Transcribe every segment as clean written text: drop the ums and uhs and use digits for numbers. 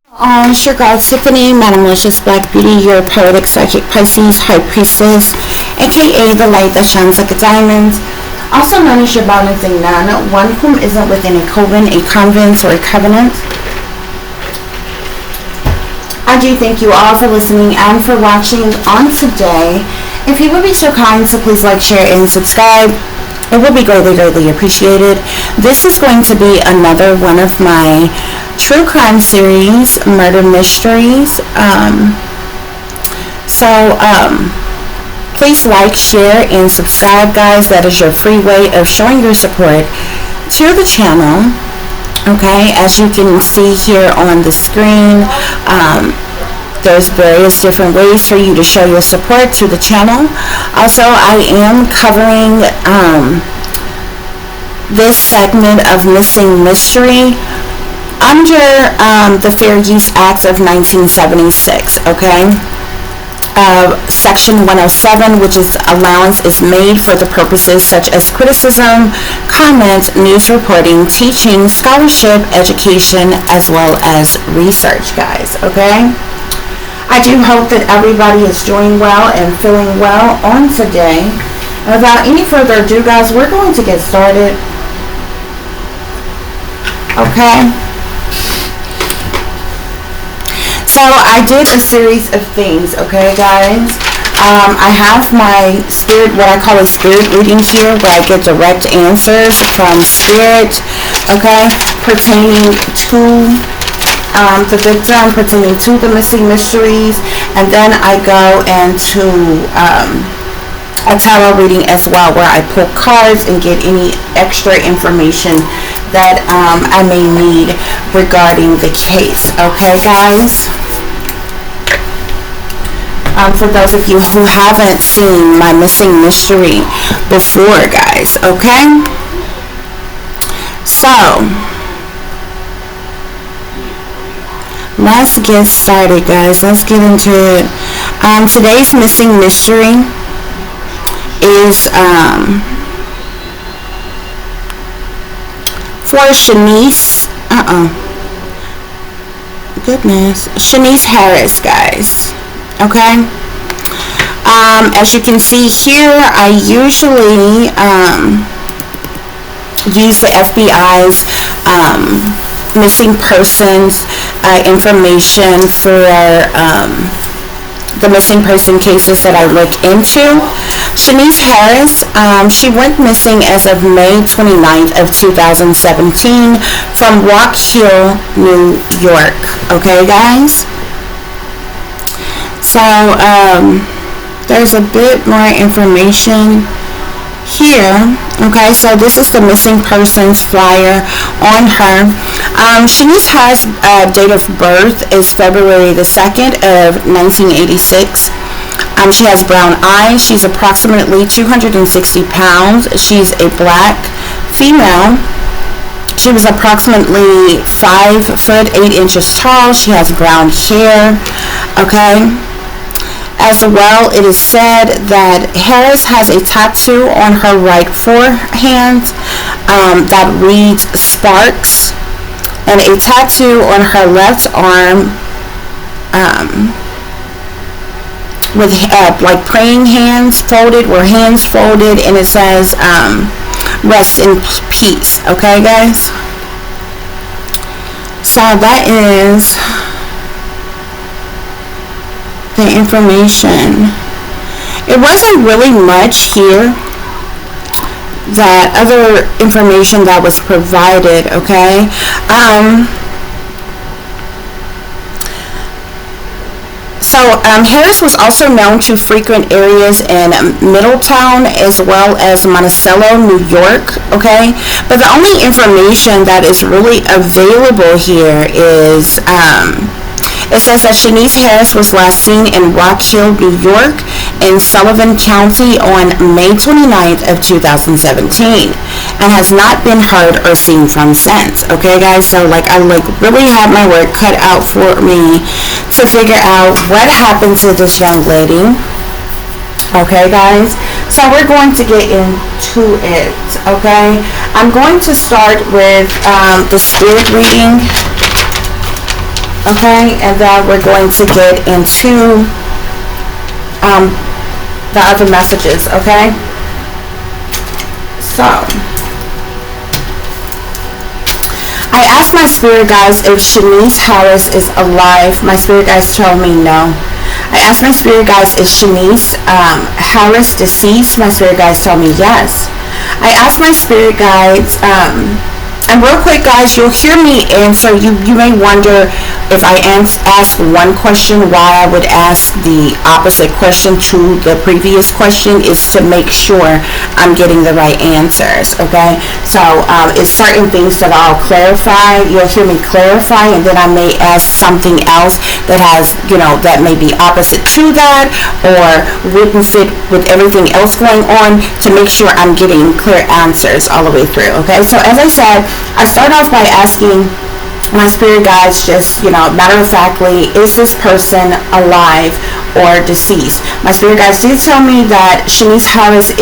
It's your girl Tiffany, Madam Malicious Black Beauty, your poetic psychic Pisces High Priestess, aka the light that shines like a diamond, also known as your balancing nun, one whom isn't within a coven, a convent, or a covenant. I do thank you all for listening and for watching on today. If you would be so kind to please like, share, and subscribe, it would be greatly appreciated. This is going to be another one of my true crime series, murder mysteries. Please like, share, and subscribe, guys. That is your free way of showing your support to the channel. Okay, as you can see here on the screen, there's various different ways for you to show your support to the channel. Also, I am covering this segment of missing mystery under the Fair Use Act of 1976, okay? Section 107, which is allowance is made for the purposes such as criticism, comment, news reporting, teaching, scholarship, education, as well as research, guys, okay? I do hope that everybody is doing well and feeling well on today. And without any further ado, guys, we're going to get started. Okay? So I did a series of things, okay, guys? I have my spirit, what I call a spirit reading here, where I get direct answers from spirit, okay, pertaining to the victim, pertaining to the missing mysteries, and then I go into a tarot reading as well, where I pull cards and get any extra information that I may need regarding the case. Okay, guys? For those of you who haven't seen my missing mystery before, guys, okay? So, let's get started, guys. Let's get into it. Today's missing mystery is for Shaniece. Shaniece Harris, guys. Okay. As you can see here, I usually use the FBI's missing persons information for the missing person cases that I look into. Shaniece Harris, she went missing as of May 29th of 2017 from Rock Hill, New York. Okay, guys? So, there's a bit more information here. Okay, so this is the missing persons flyer on her. Shaniece Harris' date of birth is February the 2nd of 1986. She has brown eyes. She's approximately 260 pounds. She's a black female. She was approximately 5 foot 8 inches tall. She has brown hair. Okay. As well, it is said that Harris has a tattoo on her right forehand that reads Sparks, and a tattoo on her left arm with like praying hands folded, or hands folded, and it says rest in peace. Okay, guys? So that is the information. It wasn't really much here, that other information that was provided, okay? Harris was also known to frequent areas in Middletown as well as Monticello, New York, okay? But the only information that is really available here is it says that Shaniece Harris was last seen in Rock Hill, New York, in Sullivan County on May 29th of 2017, and has not been heard or seen from since. Okay, guys? So, I really have my work cut out for me to figure out what happened to this young lady. Okay, guys? So, we're going to get into it. Okay? I'm going to start with the spirit reading. okay? And then we're going to get into the other messages, okay? So I asked my spirit guides if Shaniece Harris is alive. My spirit guides told me no. I asked my spirit guides, is Shaniece Harris deceased? My spirit guides told me yes. I asked my spirit guides, and real quick, guys, you'll hear me answer. You may wonder if I ask one question, why I would ask the opposite question to the previous question is to make sure I'm getting the right answers, okay? So it's certain things that I'll clarify. You'll hear me clarify, and then I may ask something else that has, that may be opposite to that, or witness it with everything else going on to make sure I'm getting clear answers all the way through, okay? So as I said, I start off by asking my spirit guides just, matter of factly, is this person alive or deceased? My spirit guides did tell me that Shaniece Harris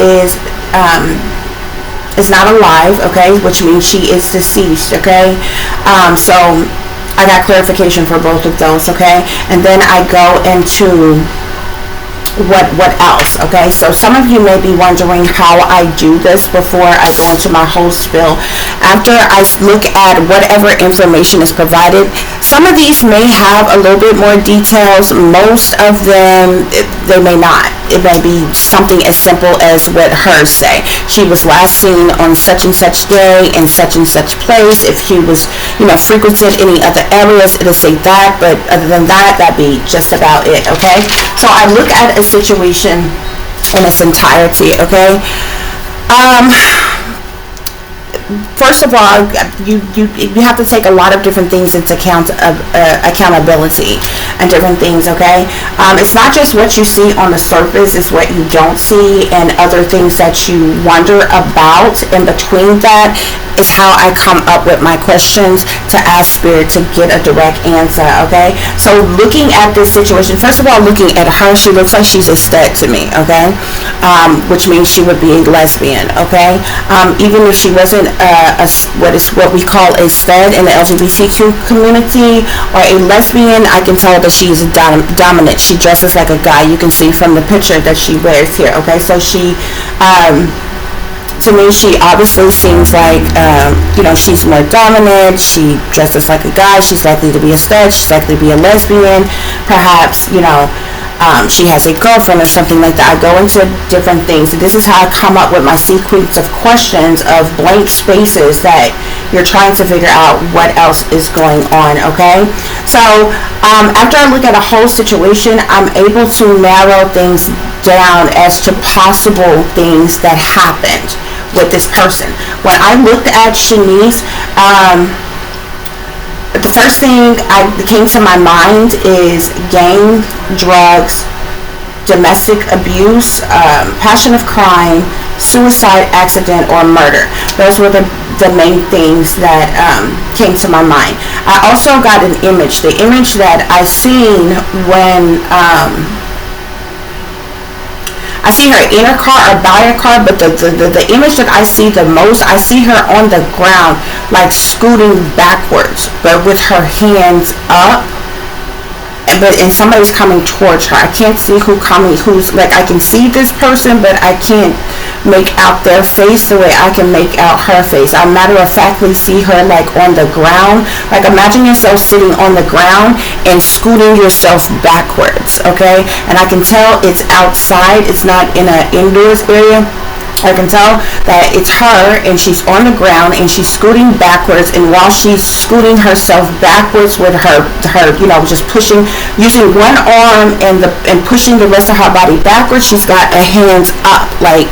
is not alive, okay, which means she is deceased, okay? So I got clarification for both of those, okay? And then I go into what else, okay? So some of you may be wondering how I do this before I go into my whole spiel. After I look at whatever information is provided, some of these may have a little bit more details. Most of them, they may not. It may be something as simple as what hers say. She was last seen on such and such day in such and such place. If he was, frequented any other areas, it'll say that. But other than that, that'd be just about it, okay? So I look at a situation in its entirety, okay? First of all, you have to take a lot of different things into accountability and different things, okay? It's not just what you see on the surface, it's what you don't see and other things that you wonder about. In between that is how I come up with my questions to ask Spirit to get a direct answer, okay? So looking at this situation, first of all, looking at her, she looks like she's a stud to me, okay? Which means she would be a lesbian, okay? Even if she wasn't what we call a stud in the LGBTQ community or a lesbian, I can tell that she's dominant. She dresses like a guy. You can see from the picture that she wears here, okay? So she, to me, she obviously seems like, she's more dominant. She dresses like a guy. She's likely to be a stud. She's likely to be a lesbian. Perhaps, she has a girlfriend or something like that. I go into different things. This is how I come up with my sequence of questions of blank spaces that you're trying to figure out what else is going on, okay? So after I look at a whole situation, I'm able to narrow things down as to possible things that happened with this person. When I looked at Shaniece, the first thing that came to my mind is gang, drugs, domestic abuse, passion of crime, suicide, accident, or murder. Those were the main things that came to my mind. I also got an image. The image that I seen when I see her in her car or by her car, but the image that I see the most, I see her on the ground, like scooting backwards, but with her hands up, and somebody's coming towards her. I can't see who's, like, I can see this person, but I can't make out their face the way I can make out her face. I matter of factly see her like on the ground. Like, imagine yourself sitting on the ground and scooting yourself backwards, okay? And I can tell it's outside, it's not in an indoors area. I can tell that it's her and she's on the ground and she's scooting backwards, and while she's scooting herself backwards with her just pushing, using one arm and pushing the rest of her body backwards, she's got her hands up, like,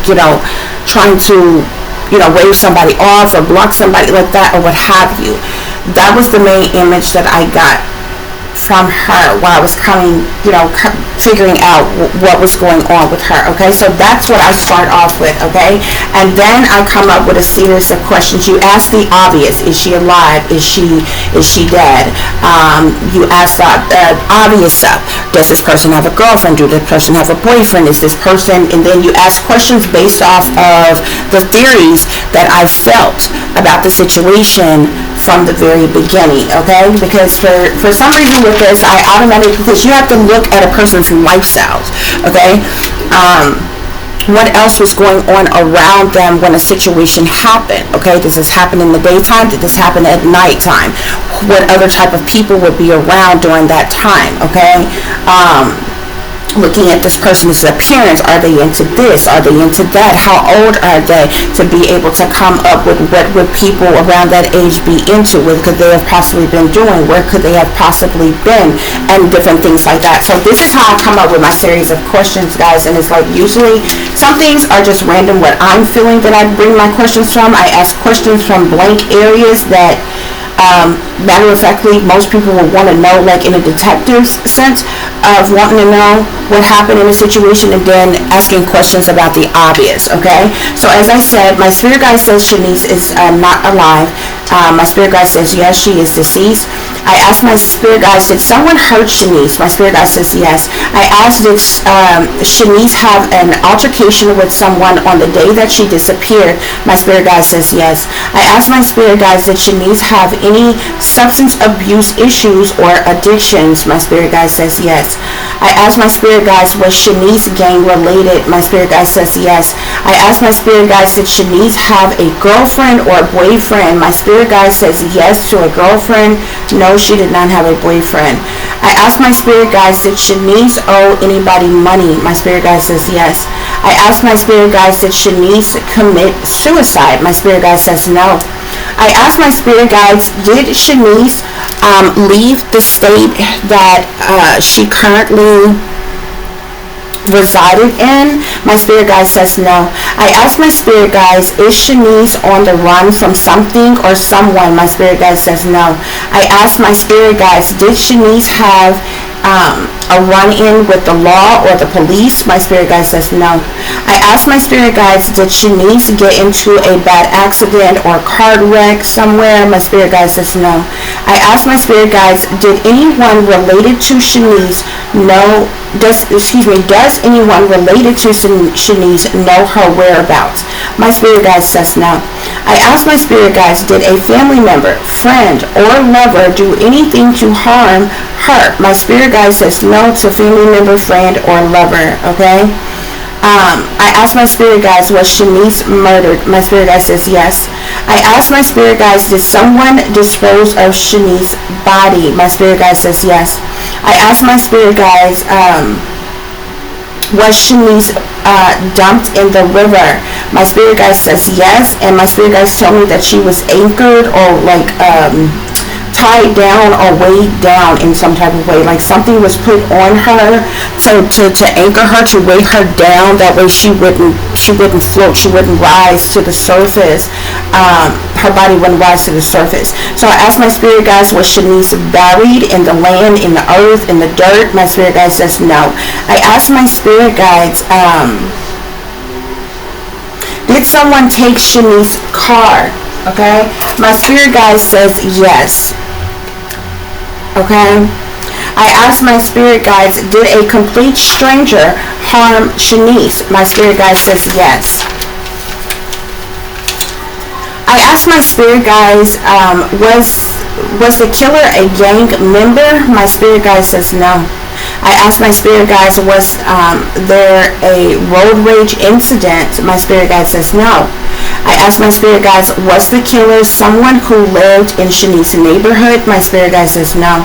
trying to, wave somebody off or block somebody like that or what have you. That was the main image that I got from her while I was figuring out what was going on with her, okay? So that's what I start off with, okay? And then I come up with a series of questions. You ask the obvious: is she alive? Is she dead? You ask the obvious stuff: does this person have a girlfriend? Do this person have a boyfriend? Is this person? And then you ask questions based off of the theories that I felt about the situation from the very beginning, okay? Because for some reason with this, I automatically, because you have to look at a person's lifestyles, okay? What else was going on around them when a situation happened, okay? Does this happen in the daytime? Did this happen at nighttime? What other type of people would be around during that time, okay? Looking at this person's appearance, are they into this, are they into that, how old are they, to be able to come up with what would people around that age be into, what could they have possibly been doing, where could they have possibly been, and different things like that. So this is how I come up with my series of questions, guys, and it's like usually some things are just random what I'm feeling that I bring my questions from. I ask questions from blank areas that matter of factly most people will want to know, like in a detective's sense of wanting to know what happened in a situation, and then asking questions about the obvious, okay? So as I said, my spirit guide says Shaniece is not alive. My spirit guide says yes, she is deceased. I asked my spirit guides, did someone hurt Shaniece? My spirit guide says yes. I asked, did Shaniece have an altercation with someone on the day that she disappeared? My spirit guide says yes. I asked my spirit guides, did Shaniece have any substance abuse issues or addictions? My spirit guide says yes. I asked my spirit guides, was Shaniece gang related? My spirit guide says yes. I asked my spirit guides, did Shaniece have a girlfriend or a boyfriend? My spirit guide says yes to a girlfriend. No, she did not have a boyfriend. I asked my spirit guides, did Shaniece owe anybody money? My spirit guide says yes. I asked my spirit guides, did Shaniece commit suicide? My spirit guide says no. I asked my spirit guides, did Shaniece leave the state that she currently resided in? My spirit guide says no. I asked my spirit guides, is Shaniece on the run from something or someone? My spirit guide says no. I asked my spirit guides, did Shaniece have a run-in with the law or the police? My spirit guide says no. I asked my spirit guides, did Shaniece get into a bad accident or car wreck somewhere? My spirit guide says no. I asked my spirit guides, did anyone related to Shaniece know, does anyone related to Shaniece know her whereabouts? My spirit guide says no. I asked my spirit guides, did a family member, friend, or lover do anything to harm her? My spirit guide says no to family member, friend, or lover, okay? I asked my spirit guides, was Shaniece murdered? My spirit guide says yes. I asked my spirit guides, did someone dispose of Shaniece's body? My spirit guide says yes. I asked my spirit guides, was Shaniece dumped in the river? My spirit guide says yes, and my spirit guides tell me that she was anchored or like tied down or weighed down in some type of way, like something was put on her to anchor her, to weigh her down, that way she wouldn't float, she wouldn't rise to the surface, her body wouldn't rise to the surface. So I asked my spirit guides, was Shaniece buried in the land, in the earth, in the dirt? My spirit guide says no. I asked my spirit guides, did someone take Shaniece's car? Okay, my spirit guide says yes. Okay, I asked my spirit guides, did a complete stranger harm Shaniece? My spirit guide says yes. I asked my spirit guides, was the killer a gang member? My spirit guide says no. I asked my spirit guides, was there a road rage incident? My spirit guide says no. I asked my spirit guides, was the killer someone who lived in Shaniece's neighborhood? My spirit guide says no.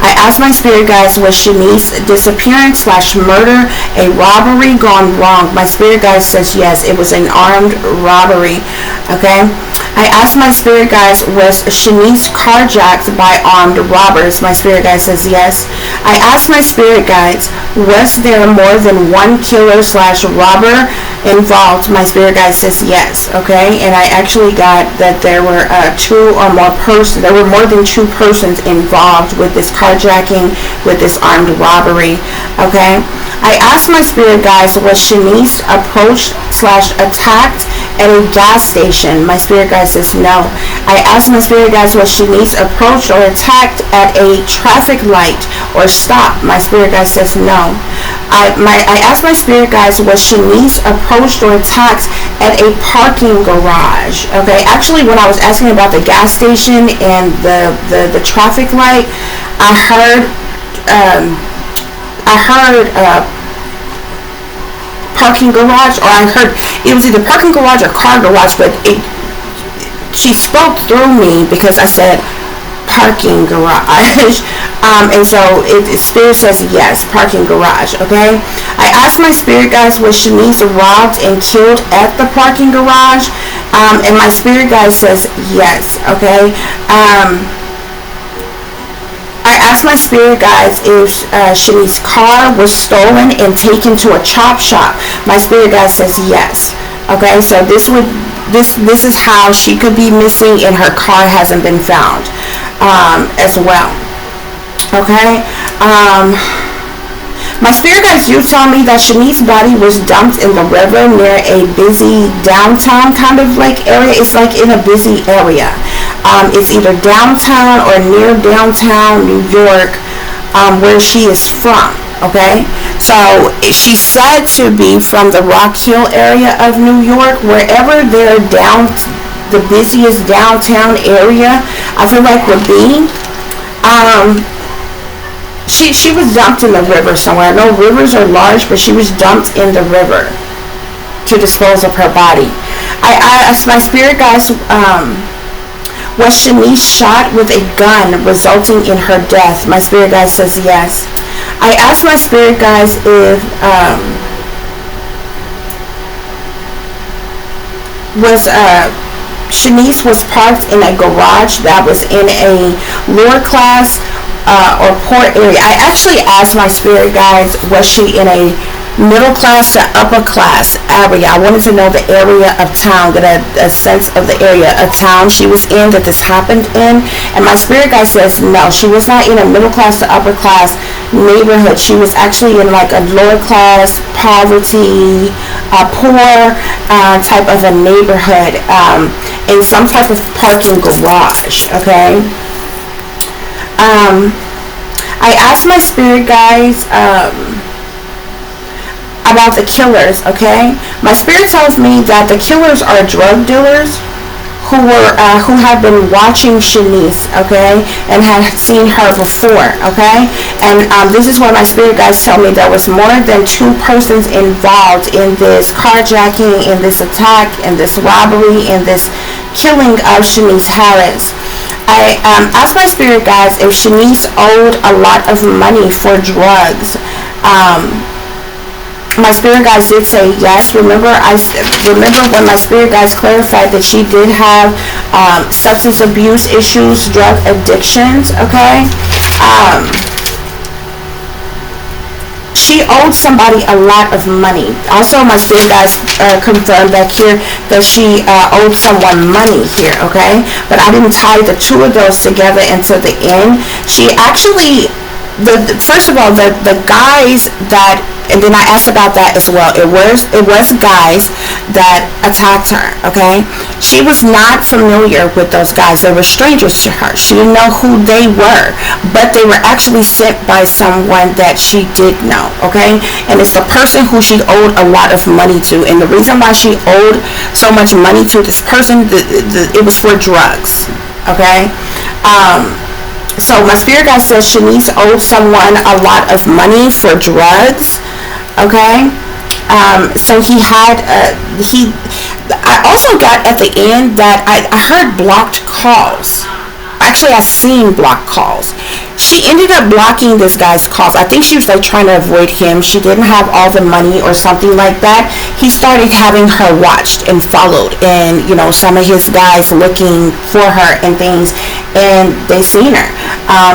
I asked my spirit guides, was Shaniece's disappearance / murder a robbery gone wrong? My spirit guide says yes, it was an armed robbery. Okay. I asked my spirit guides, was Shaniece carjacked by armed robbers? My spirit guide says yes. I asked my spirit guides, was there more than one killer / robber involved? My spirit guide says yes. Okay, and I actually got that there were there were more than two persons involved with this carjacking, with this armed robbery. Okay, I asked my spirit guides, was Shaniece approached / attacked at a gas station? My spirit guide says no. I asked my spirit guides, was Shaniece approached or attacked at a traffic light or stop? My spirit guide says no. I asked my spirit guides, was Shaniece approached or attacked at a parking garage? Okay, actually, when I was asking about the gas station and the traffic light, I heard parking garage, or I heard it was either parking garage or car garage, but she spoke through me because I said parking garage. And so spirit says yes, parking garage. Okay, I asked my spirit guides, was Shaniece robbed and killed at the parking garage? And my spirit guide says yes. Okay, I asked my spirit guides if Shaniece's car was stolen and taken to a chop shop. My spirit guide says yes. Okay, so this is how she could be missing and her car hasn't been found as well. Okay, my spirit guides do tell me that Shaniece's body was dumped in the river near a busy downtown kind of like area. It's like in a busy area. It's either downtown or near downtown New York, where she is from. Okay, so she's said to be from the Rock Hill area of New York, wherever they're down, the busiest downtown area, I feel like would be. She was dumped in the river somewhere. I know rivers are large, but she was dumped in the river to dispose of her body. I asked my spirit guides, was Shaniece shot with a gun resulting in her death? My spirit guide says yes. I asked my spirit guides if Shaniece was parked in a garage that was in a lower class or poor area. I actually asked my spirit guides, was she in a middle class to upper class area? I wanted to know the area of town, get a sense of the area of town she was in, that this happened in. And my spirit guide says no, she was not in a middle class to upper class neighborhood. She was actually in like a lower class, poverty, poor type of a neighborhood, in some type of parking garage. Okay, I asked my spirit guides about the killers. Okay, my spirit tells me that the killers are drug dealers who have been watching Shaniece, okay, and had seen her before. Okay, and this is why my spirit guides tell me there was more than 2 persons involved in this carjacking, in this attack, in this robbery, in this killing of Shaniece Harris. I asked my spirit guides if Shaniece owed a lot of money for drugs. My spirit guides did say yes. Remember when my spirit guides clarified that she did have substance abuse issues, drug addictions. Okay, she owed somebody a lot of money. Also, my spirit guides confirmed back here that she owed someone money here. Okay, but I didn't tie the 2 of those together until the end. She actually, first of all, the guys that, and then I asked about that as well. It was guys that attacked her. Okay, she was not familiar with those guys. They were strangers to her. She didn't know who they were, but they were actually sent by someone that she did know. Okay, and it's the person who she owed a lot of money to, and the reason why she owed so much money to this person, it was for drugs. Okay. So my spirit guide says Shaniece owed someone a lot of money for drugs. Okay, so I also got at the end that I heard blocked calls. Actually, I seen blocked calls. She ended up blocking this guy's calls. I think she was like trying to avoid him. She didn't have all the money or something like that. He started having her watched and followed, and some of his guys looking for her and things, and they seen her,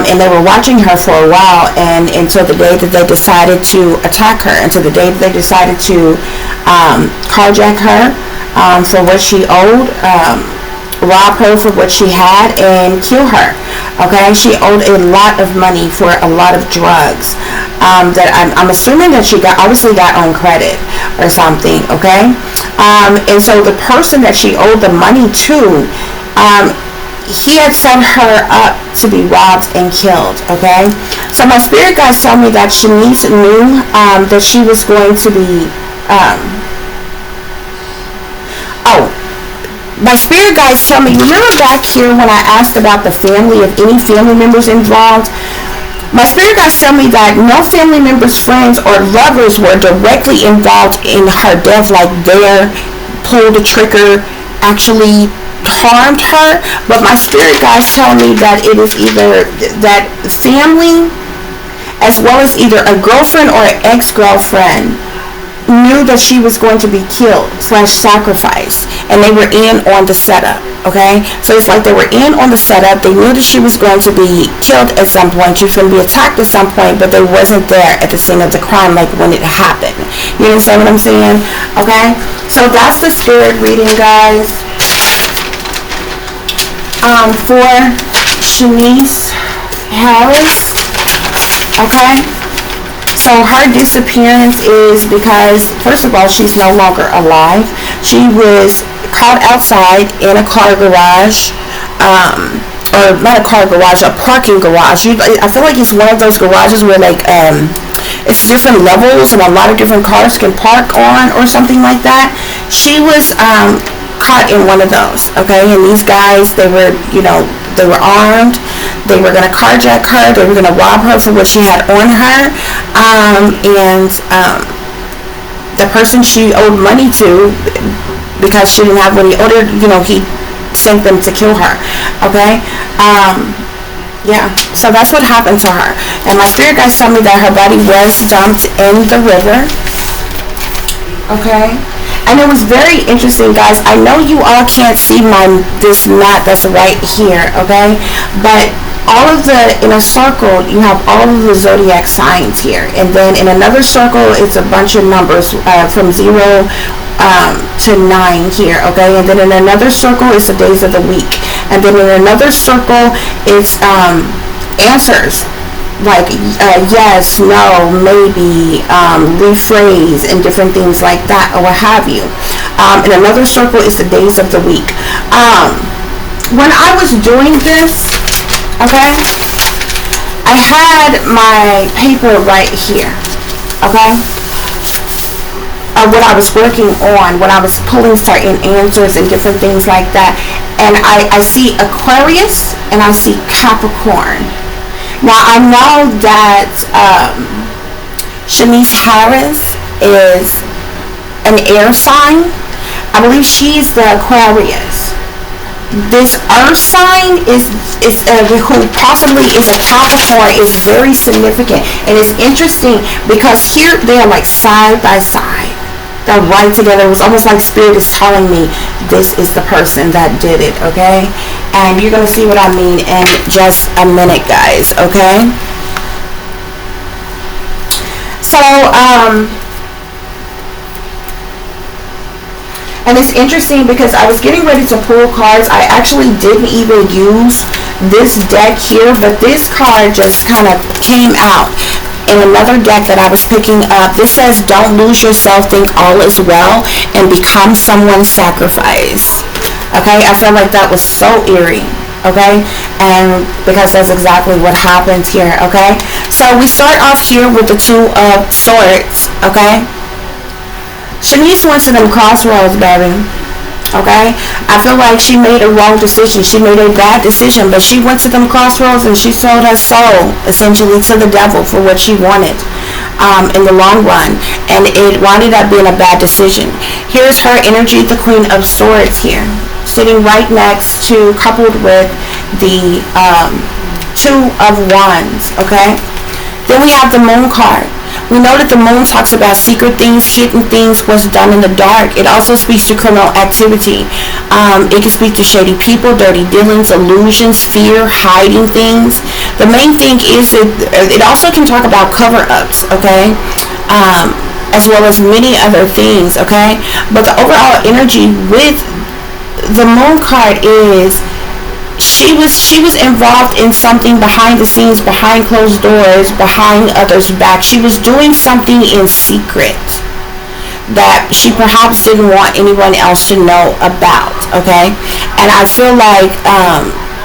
and they were watching her for a while, and until the day that they decided to attack her, until the day that they decided to carjack her for what she owed, rob her for what she had, and kill her. Okay, she owed a lot of money for a lot of drugs that I'm assuming that she obviously got on credit or something. Okay, and so the person that she owed the money to, he had set her up to be robbed and killed. Okay, So my spirit guides tell me that Shaniece knew that she was going to be my spirit guides tell me, remember back here when I asked about the family, of any family members involved? My spirit guides tell me that no family members, friends, or lovers were directly involved in her death, like they pulled the trigger, actually harmed her. But my spirit guides tell me that it is either that family, as well as either a girlfriend or an ex-girlfriend, knew that she was going to be killed / sacrificed, and they were in on the setup. Okay, so it's like they were in on the setup. They knew that she was going to be killed at some point, she was going to be attacked at some point, but they wasn't there at the scene of the crime, like when it happened. You understand what I'm saying? Okay, so that's the spirit reading, guys, for Shaniece Harris. Okay, so her disappearance is because, first of all, she's no longer alive. She was caught outside in a car garage, or not a car garage, a parking garage. I feel like it's one of those garages where like it's different levels and a lot of different cars can park on, or something like that. She was caught in one of those. Okay, and these guys, they were armed. They were going to carjack her. They were going to rob her for what she had on her. And the person she owed money to, because she didn't have what he owed her, he sent them to kill her. Okay? Yeah. So that's what happened to her. And my spirit guides tell me that her body was dumped in the river. Okay? And it was very interesting, guys. I know you all can't see this map that's right here, okay? But all of in a circle, you have all of the zodiac signs here. And then in another circle, it's a bunch of numbers from 0 to 9 here, okay? And then in another circle, it's the days of the week. And then in another circle, it's answers. Like yes, no, maybe, rephrase, and different things like that, or what have you. In another circle is the days of the week. When I was doing this, okay, I had my paper right here, okay, what I was working on, when I was pulling certain answers and different things like that. And I see Aquarius and I see Capricorn. Now, I know that Shaniece Harris is an air sign. I believe she's the Aquarius. This earth sign who possibly is a Capricorn, is very significant. And it's interesting because here they are like side by side. They're right together. It was almost like Spirit is telling me this is the person that did it, okay? And you're going to see what I mean in just a minute, guys, okay? So, and it's interesting because I was getting ready to pull cards. I actually didn't even use this deck here, but this card just kind of came out in another deck that I was picking up. This says, don't lose yourself, think all is well, and become someone's sacrifice. Okay, I felt like that was so eerie. Okay, and because that's exactly what happened here. Okay, so we start off here with the 2 of Swords. Okay, Shaniece went to them crossroads, baby. Okay, I feel like she made a wrong decision. She made a bad decision, but she went to them crossroads and she sold her soul essentially to the devil for what she wanted in the long run, and it wound up being a bad decision. Here's her energy, the Queen of Swords here, sitting right next to, coupled with the 2 of Wands. Okay, then we have the Moon card. We know that the moon talks about secret things, hidden things, what's done in the dark. It also speaks to criminal activity. It can speak to shady people, dirty dealings, illusions, fear, hiding things. The main thing is it also can talk about cover-ups, okay? As well as many other things, okay? But the overall energy with the moon card is she was involved in something behind the scenes, behind closed doors, behind others' back. She was doing something in secret that she perhaps didn't want anyone else to know about, okay? And I feel like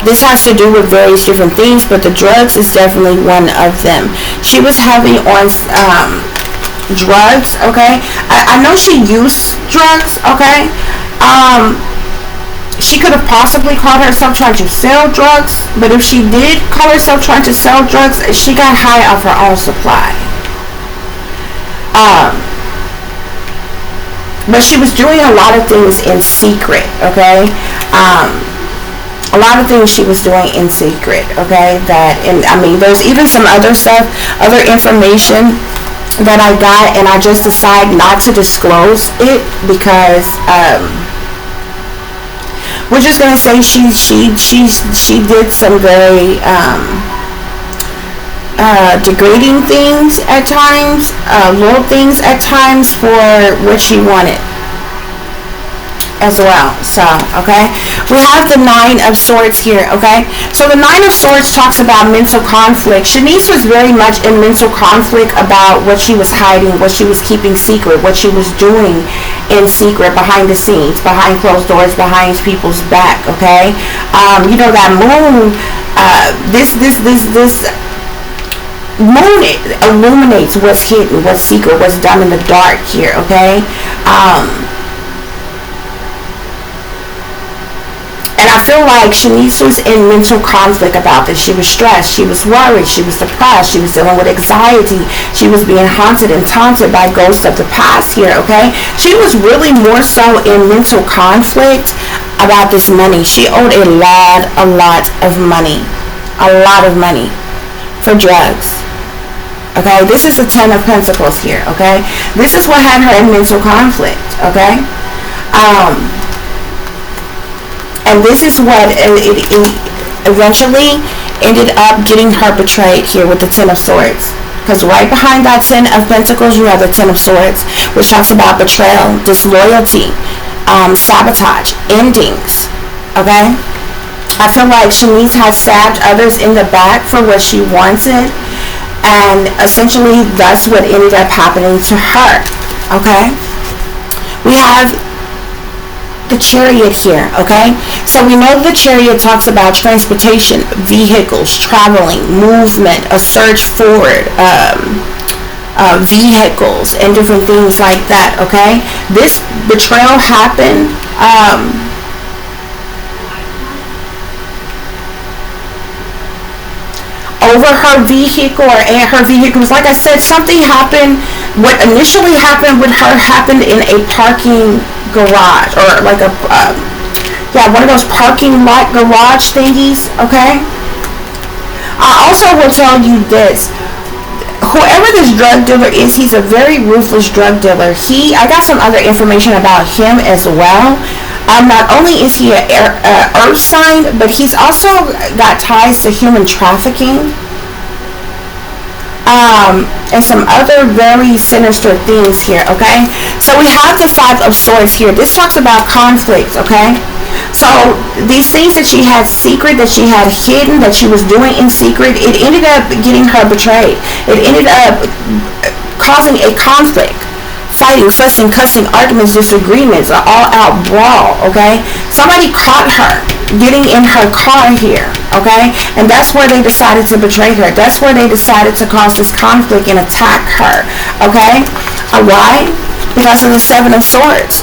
This has to do with various different things, but the drugs is definitely one of them. She was heavy on drugs, okay? I know she used drugs, okay? She could have possibly called herself trying to sell drugs, but if she did call herself trying to sell drugs, she got high off her own supply. But she was doing a lot of things in secret, okay? A lot of things she was doing in secret, okay? And I mean, there's even some other stuff, other information that I got, and I just decided not to disclose it because we're just gonna say she did some very degrading things at times, low things at times for what she wanted as well. So, okay, we have the Nine of Swords here, okay? So the Nine of Swords talks about mental conflict. Shaniece was very much in mental conflict about what she was hiding, what she was keeping secret, what she was doing in secret, behind the scenes, behind closed doors, behind people's back, okay? You know, that moon, this moon illuminates what's hidden, what's secret, what's done in the dark here, okay? And I feel like Shaniece was in mental conflict about this. She was stressed, she was worried, she was depressed, she was dealing with anxiety, she was being haunted and taunted by ghosts of the past here, okay? She was really more so in mental conflict about this money. She owed a lot of money. A lot of money for drugs. Okay, this is the Ten of Pentacles here, okay? This is what had her in mental conflict, okay? And this is what it eventually ended up getting her betrayed here with the Ten of Swords. Because right behind that Ten of Pentacles, you have the Ten of Swords, which talks about betrayal, disloyalty, sabotage, endings, okay? I feel like Shaniece had stabbed others in the back for what she wanted, and essentially that's what ended up happening to her, okay? We have the Chariot here, okay? So we know the Chariot talks about transportation, vehicles, traveling, movement, a search forward, vehicles, and different things like that, okay? This betrayal happened over her vehicle, or her vehicles. Like I said, something happened. What initially happened with her happened in a parking garage, or like a one of those parking lot garage thingies, okay? I also will tell you this: whoever this drug dealer is, he's a very ruthless drug dealer. I got some other information about him as well. Not only is he an earth sign, but he's also got ties to human trafficking, and some other very sinister things here, okay? So we have the Five of Swords here. This talks about conflict, okay? So these things that she had secret, that she had hidden, that she was doing in secret, it ended up getting her betrayed. It ended up causing a conflict. Fighting, fussing, cussing, arguments, disagreements, an all-out brawl, okay? Somebody caught her getting in her car here, okay? And that's where they decided to betray her. That's where they decided to cause this conflict and attack her, okay? Why? Because of the Seven of Swords.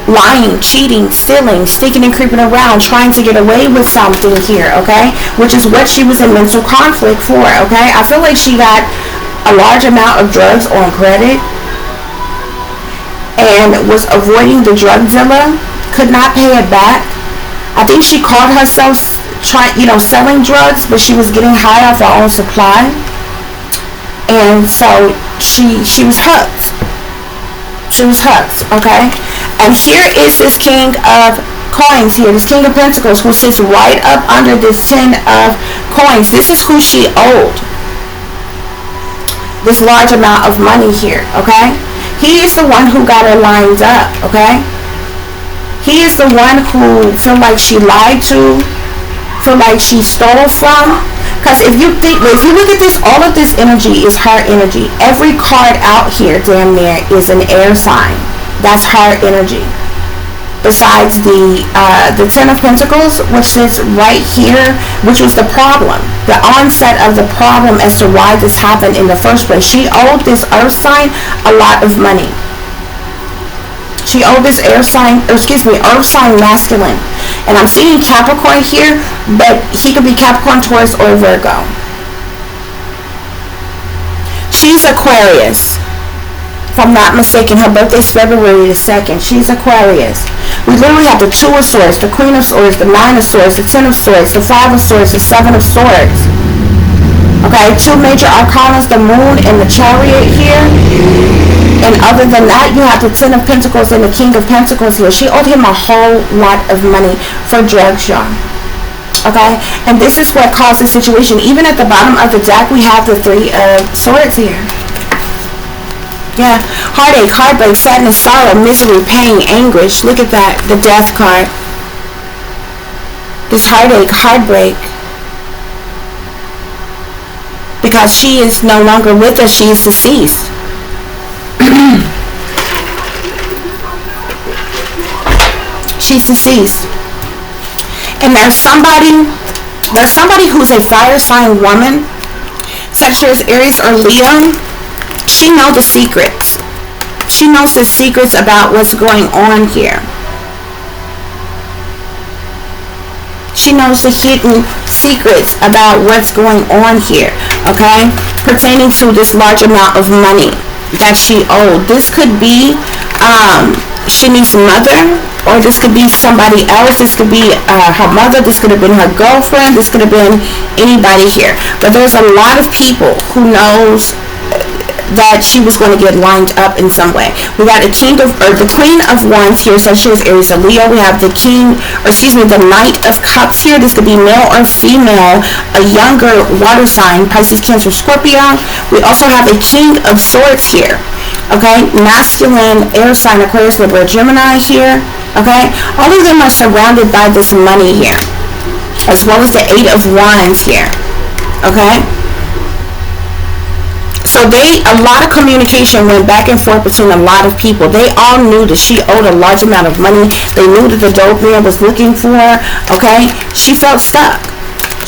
Lying, cheating, stealing, sneaking and creeping around, trying to get away with something here, okay? Which is what she was in mental conflict for, okay? I feel like she got a large amount of drugs on credit and was avoiding the drug dealer, could not pay it back. I think she caught herself selling drugs, but she was getting high off her own supply, and so she was hooked. She was hooked, okay? And here is this King of Coins here, this King of Pentacles, who sits right up under this Ten of Coins. This is who she owed this large amount of money here, okay? He is the one who got her lined up, okay? He is the one who feel like she lied to, feel like she stole from. Because if you look at this, all of this energy is her energy. Every card out here, damn near, is an air sign. That's her energy. besides the Ten of Pentacles, which sits right here, which was the problem, the onset of the problem as to why this happened in the first place. She owed this earth sign a lot of money. She owed this earth sign masculine. And I'm seeing Capricorn here, but he could be Capricorn, Taurus, or Virgo. She's Aquarius. If I'm not mistaken, her birthday's February the 2nd. She's Aquarius. We literally have the Two of Swords, the Queen of Swords, the Nine of Swords, the Ten of Swords, the Five of Swords, the Seven of Swords. Okay, two major arcanas, the Moon and the Chariot here. And other than that, you have the Ten of Pentacles and the King of Pentacles here. She owed him a whole lot of money for drugs, y'all. Okay, and this is what caused the situation. Even at the bottom of the deck, we have the Three of Swords here. Yeah, heartache, heartbreak, sadness, sorrow, misery, pain, anguish. Look at that, the Death card. This heartache, heartbreak. Because she is no longer with us, she is deceased. She's deceased. And there's somebody who's a fire sign woman, Sagittarius, Aries, or Leo. She knows the secrets. She knows the secrets about what's going on here. She knows the hidden secrets about what's going on here, okay? Pertaining to this large amount of money that she owed. This could be Shaniece's mother, or this could be somebody else. This could be her mother. This could have been her girlfriend. This could have been anybody here. But there's a lot of people who knows that she was going to get lined up in some way. We got the Queen of Wands here, Sagittarius, Aries, or Leo. We have the the Knight of Cups here. This could be male or female, a younger water sign, Pisces, Cancer, Scorpio. We also have a King of Swords here. Okay, masculine, air sign, Aquarius, Libra, Gemini here. Okay, all of them are surrounded by this money here, as well as the Eight of Wands here. Okay. So a lot of communication went back and forth between a lot of people. They all knew that she owed a large amount of money. They knew that the dope man was looking for her, okay? She felt stuck.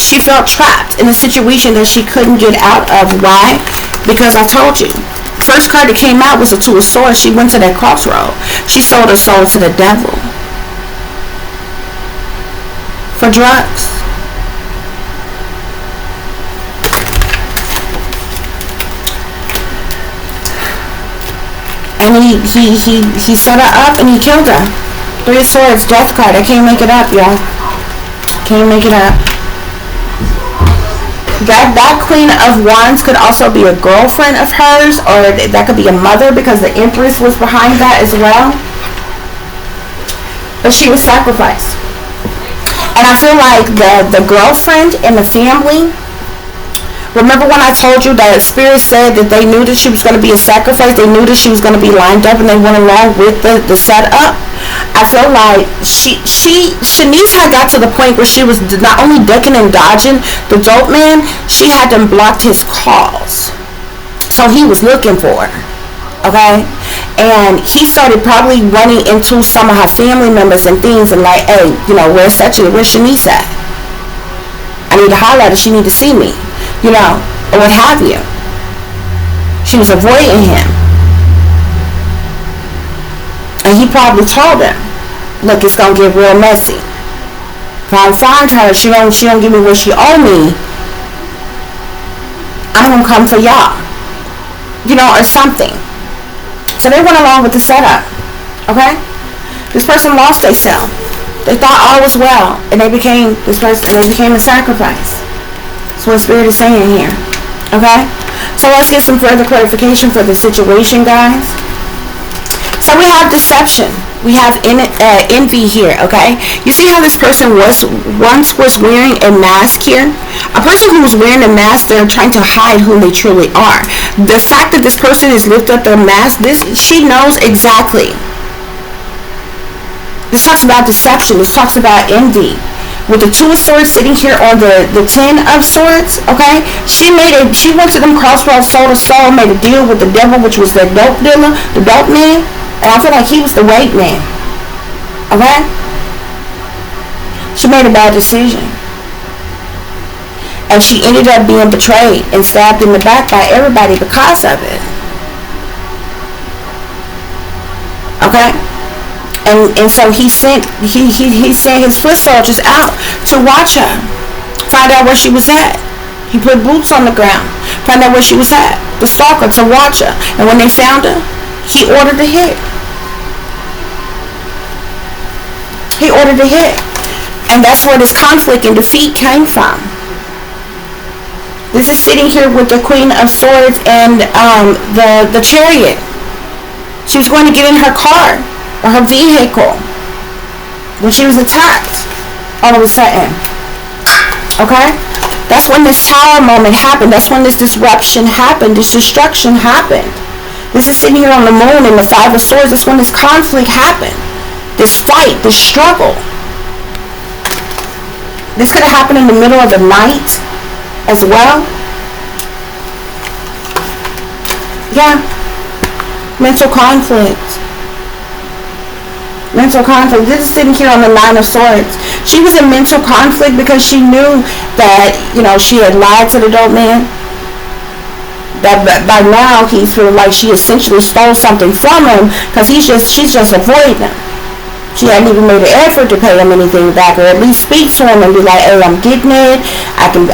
She felt trapped in a situation that she couldn't get out of. Why? Because I told you. First card that came out was the Two of Swords. She went to that crossroad. She sold her soul to the devil. For drugs. And he set her up and he killed her. Three of Swords, Death card. I can't make it up, y'all. Can't make it up. That Queen of Wands could also be a girlfriend of hers, or that could be a mother, because the Empress was behind that as well. But she was sacrificed. And I feel like the girlfriend and the family. Remember when I told you that Spirit said that they knew that she was going to be a sacrifice? They knew that she was going to be lined up, and they went along with the setup. I feel like Shaniece had got to the point where she was not only ducking and dodging the dope man, she had them blocked his calls. So he was looking for her. Okay? And he started probably running into some of her family members and things, and like, hey, where's Shaniece at? I need to holler at her. She need to see me. Or what have you. She was avoiding him. And he probably told her, look, it's going to get real messy. If I find her, she don't give me what she owe me, I'm going to come for y'all. Or something. So they went along with the setup. Okay? This person lost themselves. They thought all was well. And they became a sacrifice. That's what Spirit is saying here. Okay? So let's get some further clarification for the situation, guys. So we have deception. We have envy here, okay? You see how this person once was wearing a mask here? A person who was wearing a mask, they're trying to hide who they truly are. The fact that this person has lifted up their mask, she knows exactly. This talks about deception. This talks about envy. With the Two of Swords sitting here on the Ten of Swords, okay? She went to them crossroads, soul to soul, made a deal with the devil, which was the dope dealer, the dope man, and I feel like he was the white man. Okay? She made a bad decision. And she ended up being betrayed and stabbed in the back by everybody because of it. Okay? And so he sent his foot soldiers out to watch her, find out where she was at. He put boots on the ground, find out where she was at, the stalker, to watch her. And when they found her, he ordered a hit. He ordered a hit. And that's where this conflict and defeat came from. This is sitting here with the Queen of Swords and the Chariot. She was going to get in her car or her vehicle when she was attacked all of a sudden. Okay? That's when this tower moment happened. That's when this disruption happened. This destruction happened. This is sitting here on the moon in the Five of Swords. That's when this conflict happened. This fight, this struggle. This could have happened in the middle of the night as well. Yeah. Mental conflict. Mental conflict. This is sitting here on the Nine of Swords. She was in mental conflict because she knew that, she had lied to the dope man. That by now he feels like she essentially stole something from him because she's just avoiding him. She hadn't even made an effort to pay him anything back, or at least speak to him and be like, "Hey, I'm getting it. I can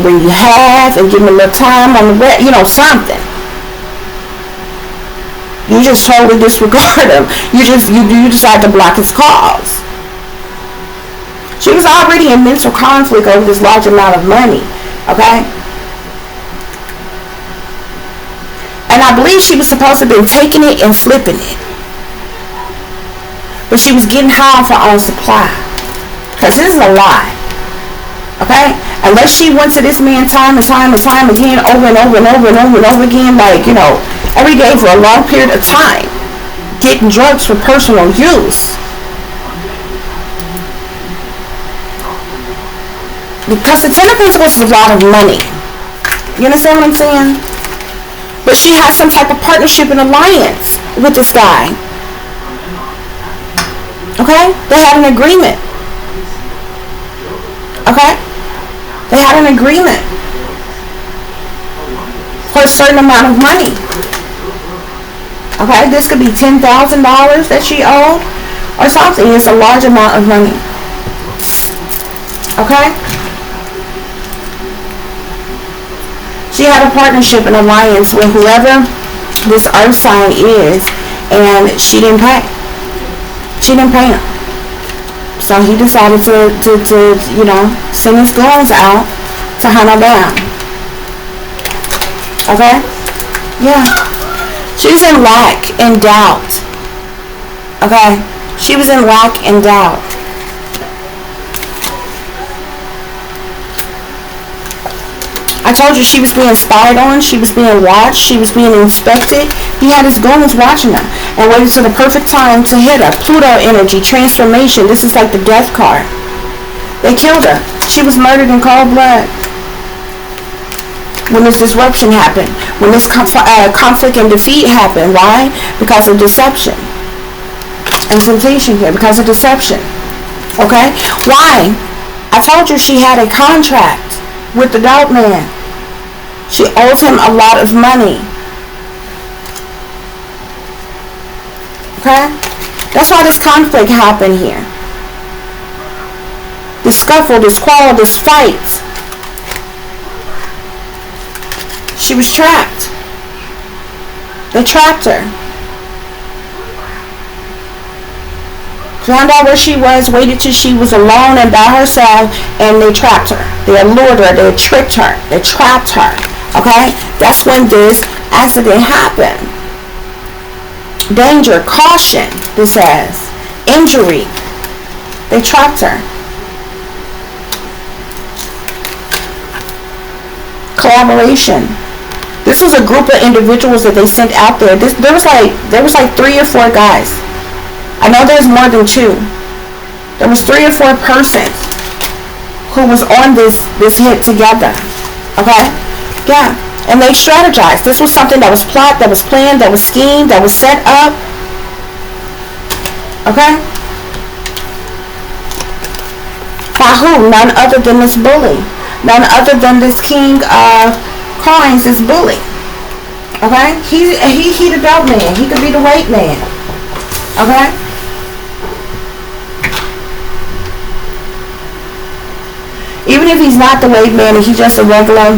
bring you half and give me a little time on the rest," something. You just totally disregard him. You decide to block his calls. She was already in mental conflict over this large amount of money. Okay? And I believe she was supposed to have been taking it and flipping it. But she was getting high off her own supply. Because this is a lie. Okay? Unless she went to this man time and time again, over and over again, every day for a long period of time, getting drugs for personal use. Because the Ten of Pentacles is a lot of money. You understand what I'm saying? But she has some type of partnership and alliance with this guy. Okay? They had an agreement. Okay? They had an agreement for a certain amount of money. Okay? This could be $10,000 that she owed or something. It's a large amount of money. Okay? She had a partnership and alliance with whoever this earth sign is, and she didn't pay. She didn't pay him. So he decided to send his goons out to hunt her down. Okay? Yeah. She was in lack and doubt. Okay? She was in lack and doubt. I told you she was being spied on, she was being watched, she was being inspected. He had his goons watching her and waited till the perfect time to hit her. Pluto energy, transformation. This is like the death card. They killed her. She was murdered in cold blood. When this disruption happened, when this conflict and defeat happened. Why? Because of deception and temptation here. Because of deception. Okay? Why? I told you she had a contract with the dope man. She owes him a lot of money. Okay? That's why this conflict happened here. This scuffle, this quarrel, this fight. She was trapped. They trapped her. Found out where she was, waited till she was alone and by herself, and they trapped her. They allured her, they tricked her, they trapped her. Okay? That's when this accident happened. Danger, caution, this says. Injury. They trapped her. Collaboration. This was a group of individuals that they sent out there. There was like 3 or 4 guys. I know there's more than 2. There was 3 or 4 persons who was on this hit together. Okay? Yeah. And they strategized. This was something that was plotted, that was planned, that was schemed, that was set up. Okay? By who? None other than this bully. None other than this king of coins, this bully. Okay? He the dope man. He could be the white man. Okay? Even if he's not the white man and he's just a regular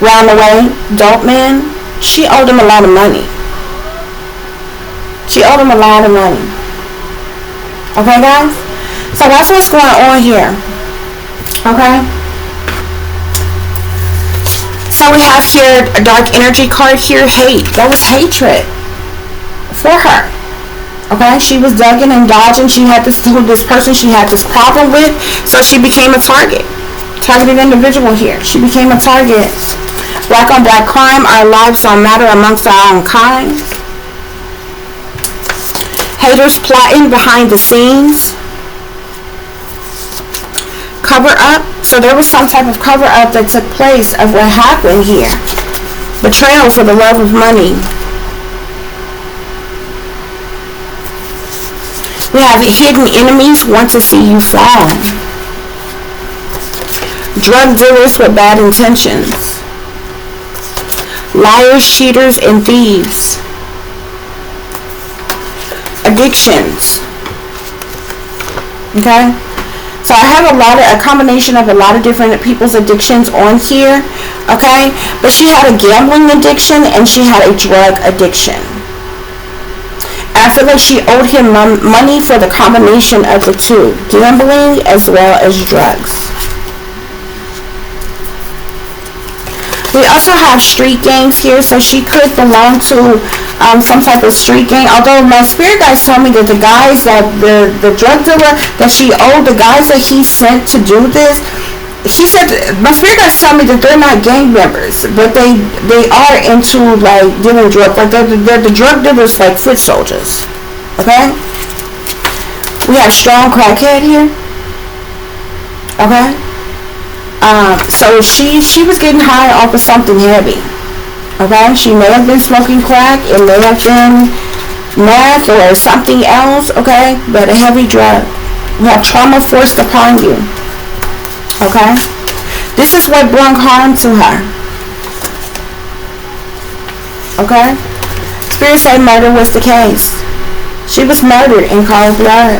round the way dope man, she owed him a lot of money. She owed him a lot of money. Okay, guys? So that's what's going on here. Okay? So we have here a dark energy card here, hate. That was hatred for her. Okay? She was ducking and dodging. She had this person she had this problem with, so she became a target. Targeted individual here. She became a target. Black on black crime. Our lives don't matter amongst our own kind. Haters plotting behind the scenes. Cover up. So there was some type of cover up that took place of what happened here. Betrayal for the love of money. We have hidden enemies want to see you fall. Drug dealers with bad intentions. Liars, cheaters, and thieves. Addictions. Okay? So I have a combination of a lot of different people's addictions on here. Okay? But she had a gambling addiction and she had a drug addiction. I feel like she owed him money for the combination of the two. Gambling as well as drugs. We also have street gangs here, so she could belong to some type of street gang. Although my spirit guys told me that the guys that the drug dealer that she owed, the guys that he sent to do this, he said, my spirit guys tell me that they're not gang members, but they are into like dealing drugs. Like they're the drug dealers, like foot soldiers. Okay. We have strong crackhead here. Okay. So she was getting high off of something heavy. Okay, she may have been smoking crack, it may have been meth or something else, okay, but a heavy drug. We have trauma forced upon you. Okay, this is what brought harm to her. Okay, Spirit said murder was the case. She was murdered in cold blood.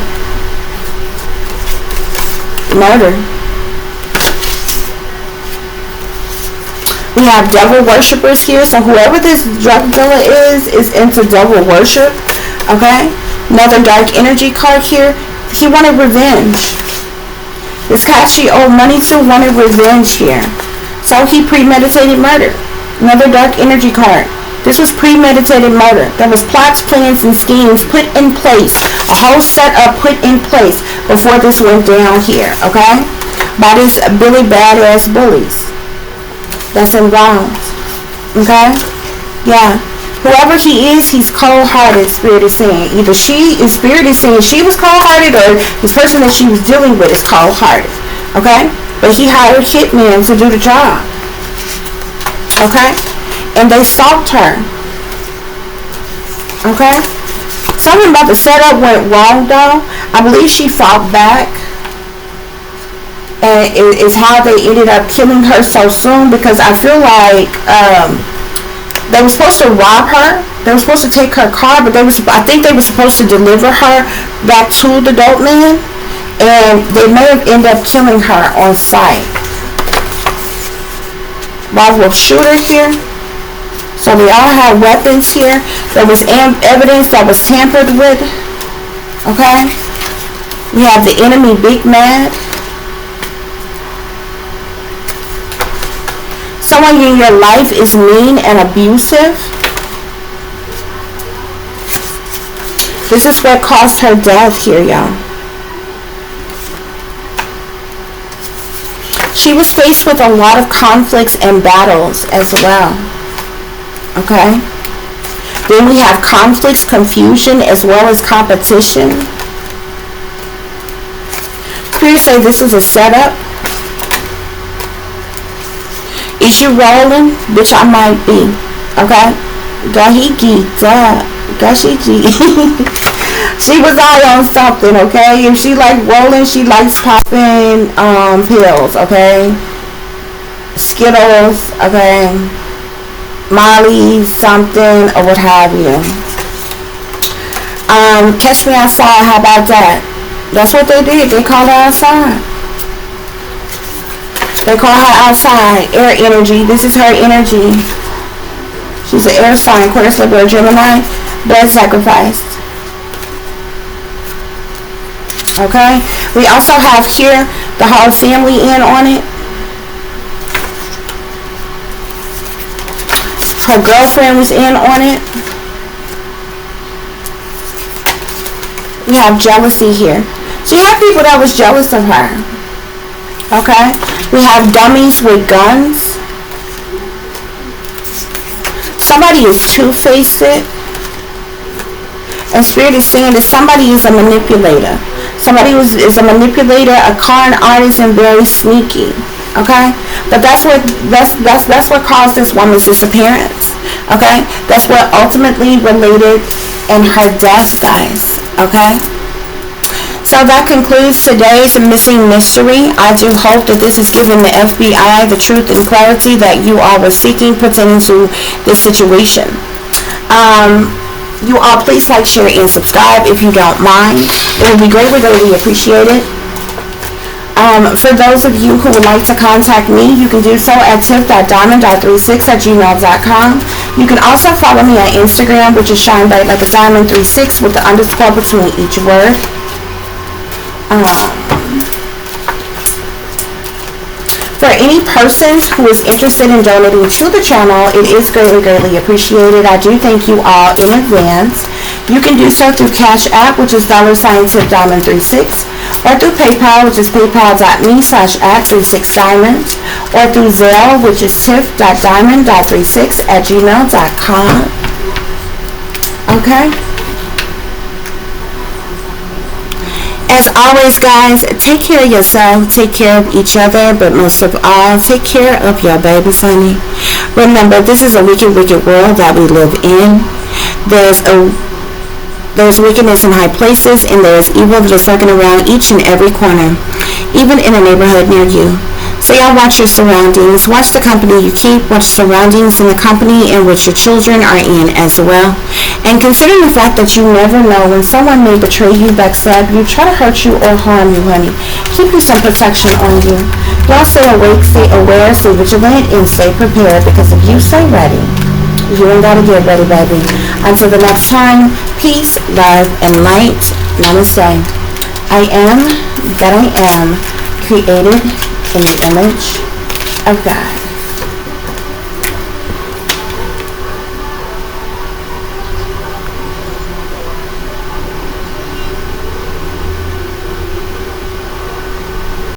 Murder. We have devil worshippers here. So whoever this drug dealer is into devil worship. Okay. Another dark energy card here. He wanted revenge. This cat she owed money to wanted revenge here. So he premeditated murder. Another dark energy card. This was premeditated murder. There was plots, plans, and schemes put in place. A whole setup put in place before this went down here. Okay. By these Billy badass bullies that's involved. Okay? Yeah. Whoever he is, he's cold-hearted, Spirit is saying. Either Spirit is saying she was cold-hearted, or this person that she was dealing with is cold-hearted. Okay? But he hired hitmen to do the job. Okay? And they stalked her. Okay? Something about the setup went wrong, though. I believe she fought back. And it is how they ended up killing her so soon, because I feel like they were supposed to rob her. They were supposed to take her car, but I think they were supposed to deliver her back to the dope man, and they may have ended up killing her on site. Rival shooter here. So they all had weapons here. There was evidence that was tampered with. Okay. We have the enemy big mad. Someone in your life is mean and abusive. This is what caused her death here, y'all. She was faced with a lot of conflicts and battles as well. Okay? Then we have conflicts, confusion, as well as competition. Spirit say this is a setup. Is you rolling? Bitch, I might be. Okay? Girl, he geeked up. Girl, she geeked. She was all on something, okay? If she like rolling, she likes popping pills, okay? Skittles, okay? Molly, something, or what have you. Catch me outside, how about that? That's what they did. They called her outside. They call her outside. Air energy. This is her energy. She's an air sign, Aquarius, Libra, Gemini. Blood sacrifice. Okay. We also have here the whole family in on it. Her girlfriend was in on it. We have jealousy here. She had people that was jealous of her. Okay. We have dummies with guns. Somebody is two-faced. And Spirit is saying that somebody is a manipulator. Somebody is a manipulator, a con artist, and very sneaky. Okay, but that's what caused this woman's disappearance. Okay, that's what ultimately related in her death, guys. Okay. So that concludes today's missing mystery. I do hope that this has given the FBI the truth and clarity that you all were seeking pertaining to this situation. You all please like, share, and subscribe if you don't mind. It would be greatly, greatly appreciated. For those of you who would like to contact me, you can do so at tiff.diamond.36@gmail.com. You can also follow me on Instagram, which is Shine Bright Like a Diamond 36 with the underscore between each word. For any persons who is interested in donating to the channel, it is greatly, greatly appreciated. I do thank you all in advance. You can do so through Cash App, which is $tiff-diamond36, or through PayPal, which is paypal.me/@36diamonds, or through Zelle, which is tiff.diamond.36@gmail.com. Okay? As always, guys, take care of yourself, take care of each other, but most of all, take care of your babies, honey. Remember, this is a wicked, wicked world that we live in. There's wickedness in high places, and there is evil that is lurking around each and every corner, even in a neighborhood near you. So y'all watch your surroundings, watch the company you keep, watch surroundings in the company in which your children are in as well. And considering the fact that you never know when someone may betray you, backstab you, try to hurt you, or harm you, honey. Keep you some protection on you. Y'all stay awake, stay aware, stay vigilant, and stay prepared, because if you stay ready, you ain't gotta get ready, baby. Until the next time, peace, love, and light. Namaste. I am that I am, created in the image of God.